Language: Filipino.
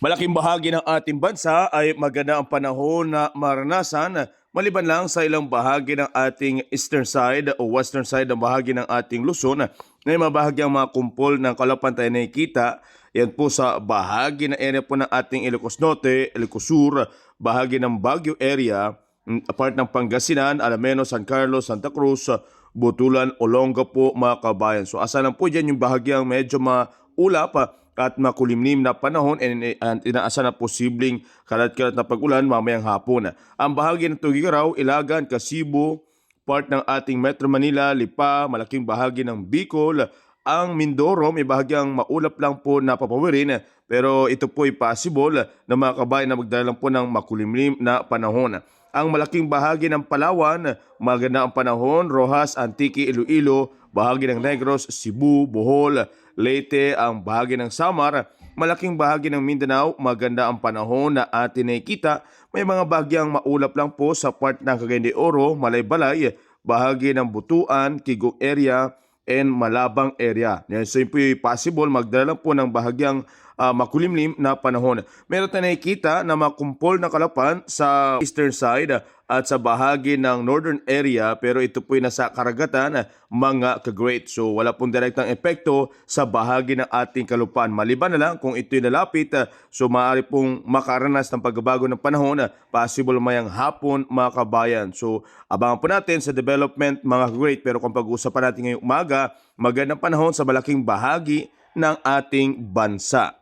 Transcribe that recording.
Malaking bahagi ng ating bansa ay maganda ang panahon na maranasan maliban lang sa ilang bahagi ng ating eastern side o western side ng bahagi ng ating Luzon na may mabahagyang mga kumpol ng kalapan tayo nakikita. Yan po sa bahagi na area po ng ating Ilocos Norte, Ilocos Sur, bahagi ng Baguio area, part ng Pangasinan, Alamenos, San Carlos, Santa Cruz, Butulan, Olongapo mga kabayan. So asa lang po dyan yung bahagyang medyo maulap at makulimlim na panahon and inaasa na posibleng kalat-kalat na pag-ulan mamayang hapon. Ang bahagi ng Tugigaraw, Ilagan, Kasibo, part ng ating Metro Manila, Lipa, malaking bahagi ng Bicol, ang Mindoro may bahagyang maulap lang po na papawirin pero ito po ay possible na mga kabayan na magdala lang po ng makulimlim na panahon. Ang malaking bahagi ng Palawan, maganda ang panahon, Rojas, Antique, Iloilo, bahagi ng Negros, Cebu, Bohol, Leyte, ang bahagi ng Samar, malaking bahagi ng Mindanao, maganda ang panahon na atin nakikita. May mga bahagyang maulap lang po sa part ng Cagayan de Oro, Malaybalay, bahagi ng Butuan, Kigong area, and Malabang area. So yun po yung possible, magdala lang po ng bahagyang makulimlim na panahon. Meron tayo nakikita na makumpol na kalapan sa eastern side at sa bahagi ng northern area pero ito po ay nasa karagatan mga ka-great. So wala pong direktang epekto sa bahagi ng ating kalupaan. Maliban na lang kung ito'y nalapit, so maaari pong makaranas ng pagbabago ng panahon, possible mayang hapon mga kabayan. So abangan po natin sa development mga ka-great, pero kung pag-uusapan natin ngayong umaga, magandang panahon sa malaking bahagi ng ating bansa.